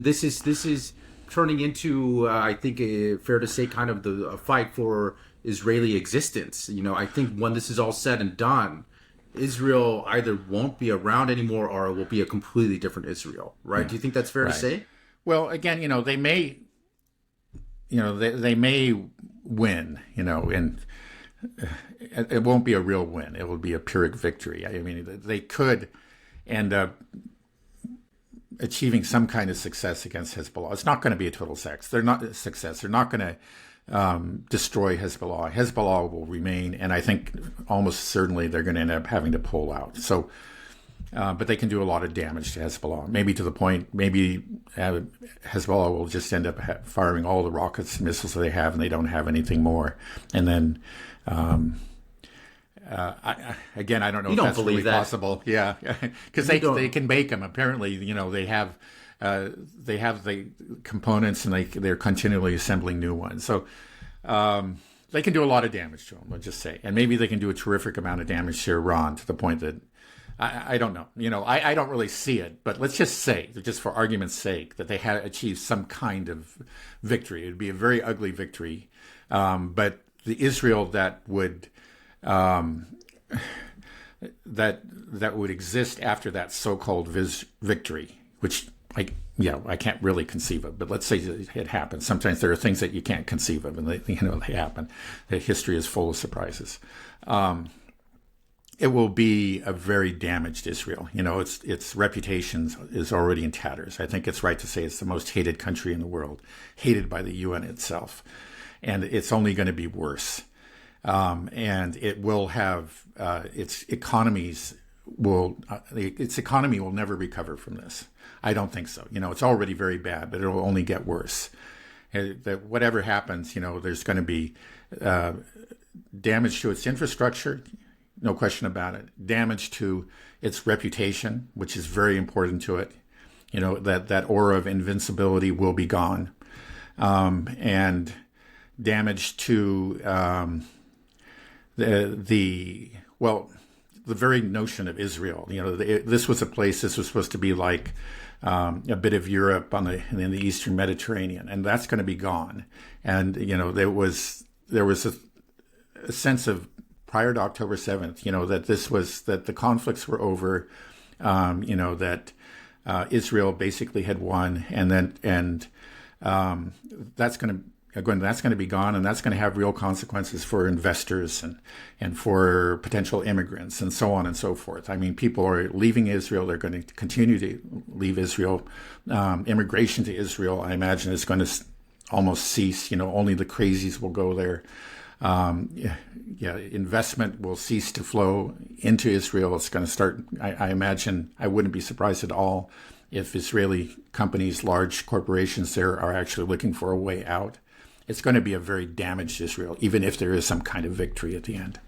This is turning into, I think, fair to say, kind of the a fight for Israeli existence. I think when this is all said and done, Israel either won't be around anymore or it will be a completely different Israel, right? Do you think that's fair to Right. say? Well, again, they may win, and it won't be a real win. It will be a Pyrrhic victory. I mean, they could end up achieving some kind of success against Hezbollah. It's not going to be a total success. They're not a success. They're not going to destroy Hezbollah. Hezbollah will remain, and I think almost certainly they're going to end up having to pull out. So, but they can do a lot of damage to Hezbollah. Maybe to the point, Hezbollah will just end up firing all the rockets and missiles that they have, and they don't have anything more. And then, I don't know You if don't that's really believe that? possible. Yeah, because they can make them. Apparently, they have the components, and they're continually assembling new ones. So they can do a lot of damage to them. Let's just say, and maybe they can do a terrific amount of damage to Iran to the point that I don't know. I don't really see it, but let's just say, just for argument's sake, that they had achieved some kind of victory. It would be a very ugly victory, but the Israel that would that would exist after that so-called victory, which I can't really conceive of, but let's say it happens. Sometimes there are things that you can't conceive of, and they happen. The history is full of surprises. It will be a very damaged Israel. Its reputation is already in tatters. I think it's right to say it's the most hated country in the world, hated by the UN itself, and it's only going to be worse. And it will have its economy will never recover from this. I don't think so. It's already very bad, but it will only get worse. That whatever happens, there's going to be damage to its infrastructure, no question about it. Damage to its reputation, which is very important to it. That aura of invincibility will be gone, and damage to the very notion of Israel. This was a place. This was supposed to be like a bit of Europe in the Eastern Mediterranean, and that's going to be gone. And there was a sense of prior to October 7th, that the conflicts were over, that Israel basically had won, and that's going to be gone, and that's going to have real consequences for investors and for potential immigrants and so on and so forth. I mean, people are leaving Israel. They're going to continue to leave Israel. Immigration to Israel, I imagine, is going to almost cease. Only the crazies will go there. Investment will cease to flow into Israel. It's going to start, I imagine, I wouldn't be surprised at all if Israeli companies, large corporations there, are actually looking for a way out. It's going to be a very damaged Israel, even if there is some kind of victory at the end.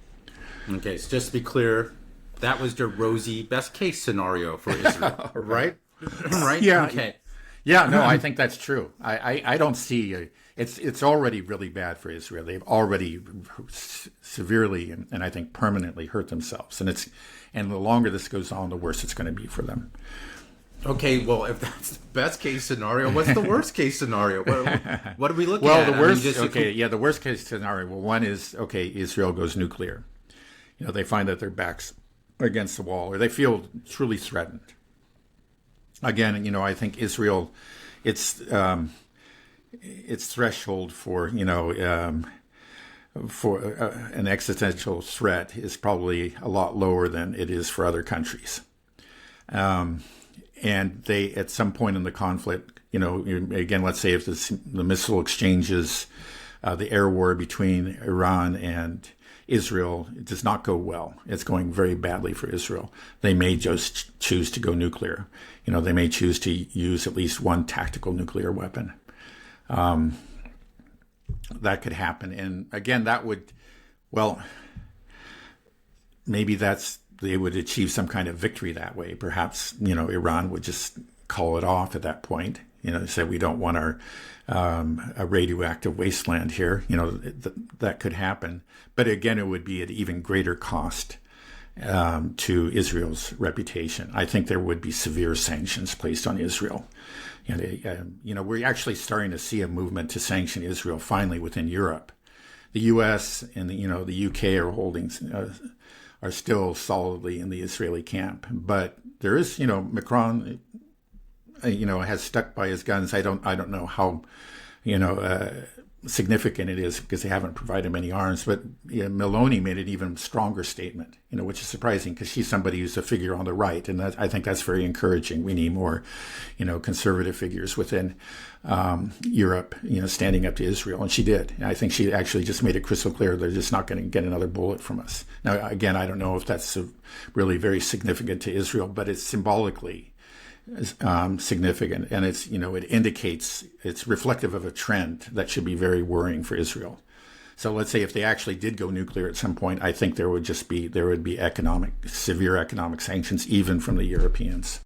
Okay, so just to be clear, that was your rosy best case scenario for Israel, right? Right? Yeah. Okay. Yeah, no, I think that's true. I don't see it's already really bad for Israel. They've already severely and I think permanently hurt themselves, and the longer this goes on, the worse it's going to be for them. Okay, well, if that's the best case scenario, what's the worst case scenario? What are we looking Well, at? the worst, the worst case scenario. Well, one is, Israel goes nuclear. They find that their backs against the wall, or they feel truly threatened. Again, I think Israel, its threshold for an existential threat is probably a lot lower than it is for other countries. And they, at some point in the conflict, again, let's say if the missile exchanges, the air war between Iran and Israel, it does not go well. It's going very badly for Israel. They may just choose to go nuclear. They may choose to use at least one tactical nuclear weapon. That could happen. And again, that would, maybe they would achieve some kind of victory that way. Perhaps, Iran would just call it off at that point. Say we don't want a radioactive wasteland here. That could happen. But again, it would be at even greater cost to Israel's reputation. I think there would be severe sanctions placed on Israel. we're actually starting to see a movement to sanction Israel finally within Europe. The U.S. and the U.K. are still solidly in the Israeli camp, but there is Macron has stuck by his guns. I don't know how significant it is because they haven't provided him any arms. But Meloni made an even stronger statement, which is surprising because she's somebody who's a figure on the right, and I think that's very encouraging. We need more, conservative figures within Europe, standing up to Israel, and she did. And I think she actually just made it crystal clear they're just not going to get another bullet from us. Now, again, I don't know if that's really very significant to Israel, but it's symbolically significant, and it's it indicates, it's reflective of a trend that should be very worrying for Israel. So let's say if they actually did go nuclear at some point, I think there would be severe economic sanctions even from the Europeans.